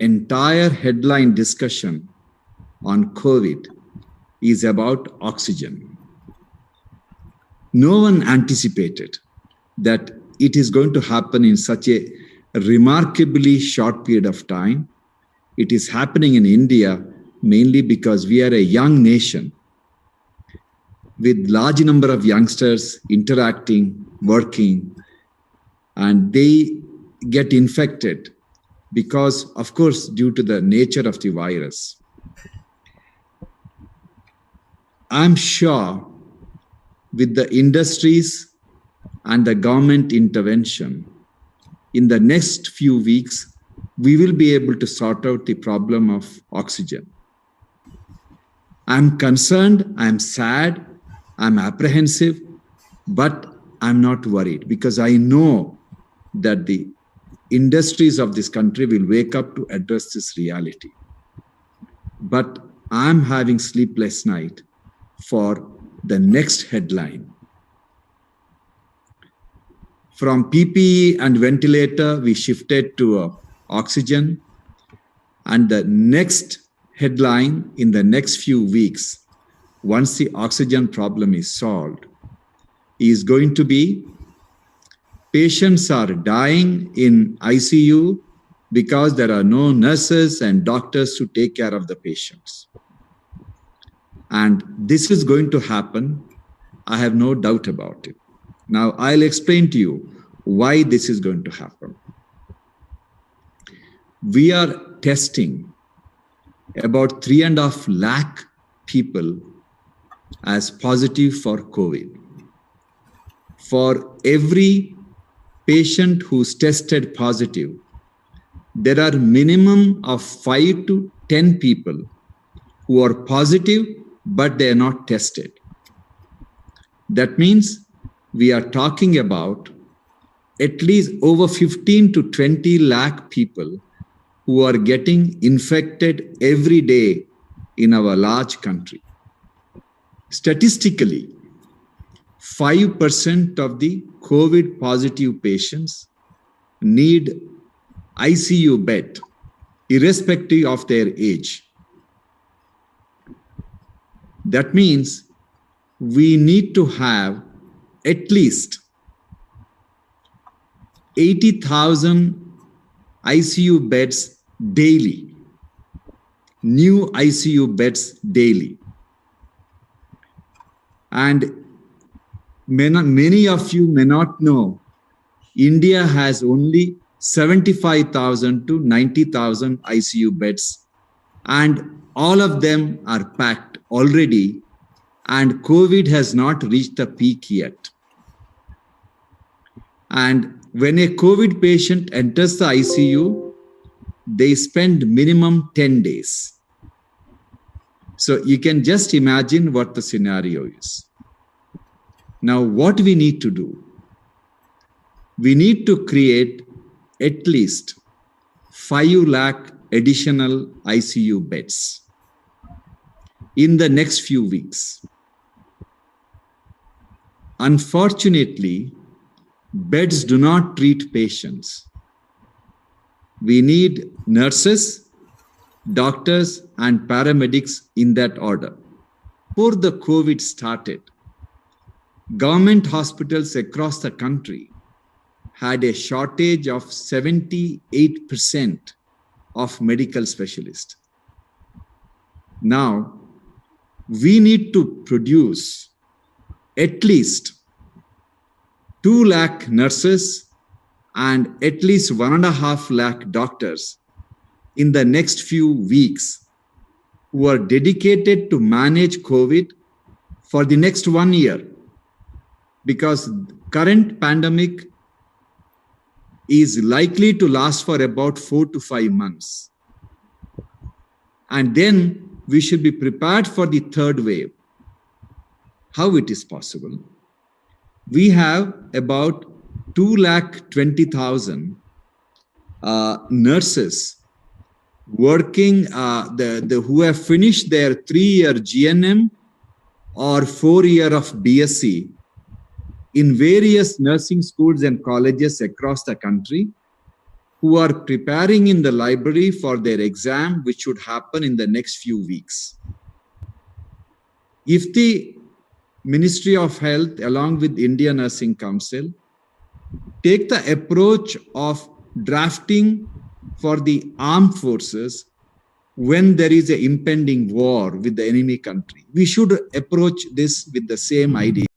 entire headline discussion on COVID is about oxygen. No one anticipated that it is going to happen in such a remarkably short period of time. It is happening in India mainly because we are a young nation with large number of youngsters interacting, working, and they get infected because, of course, due to the nature of the virus. I'm sure with the industries and the government intervention, in the next few weeks, we will be able to sort out the problem of oxygen. I'm concerned, I'm sad, I'm apprehensive, but I'm not worried because I know that the industries of this country will wake up to address this reality. But I'm having sleepless night for the next headline. From PPE and ventilator, we shifted to oxygen. And the next headline in the next few weeks, once the oxygen problem is solved, is going to be patients are dying in ICU because there are no nurses and doctors to take care of the patients. And this is going to happen. I have no doubt about it. Now, I'll explain to you why this is going to happen. We are testing about 3.5 lakh people as positive for COVID. For every patient who's tested positive, there are minimum of 5 to 10 people who are positive, but they are not tested. That means we are talking about at least over 15 to 20 lakh people who are getting infected every day in our large country. Statistically, 5% of the COVID positive patients need ICU bed, irrespective of their age. That means we need to have at least 80,000 ICU beds daily, new ICU beds daily. And many of you may not know, India has only 75,000 to 90,000 ICU beds, and all of them are packed already, and COVID has not reached the peak yet. And when a COVID patient enters the ICU, they spend minimum 10 days. So you can just imagine what the scenario is. Now, what we need to do? We need to create at least 5 lakh additional ICU beds in the next few weeks. Unfortunately, beds do not treat patients. We need nurses, doctors, and paramedics in that order. Before the COVID started, government hospitals across the country had a shortage of 78% of medical specialists. Now, we need to produce at least 2 lakh nurses and at least 1.5 lakh doctors in the next few weeks who are dedicated to manage COVID for the next 1 year, because current pandemic is likely to last for about 4 to 5 months. And then we should be prepared for the third wave. How it is possible? We have about 220,000 nurses working, who have finished their 3-year GNM or 4-year of BSc in various nursing schools and colleges across the country. who are preparing in the library for their exam, which should happen in the next few weeks. If the Ministry of Health, along with Indian Nursing Council, take the approach of drafting for the armed forces when there is an impending war with the enemy country, we should approach this with the same idea.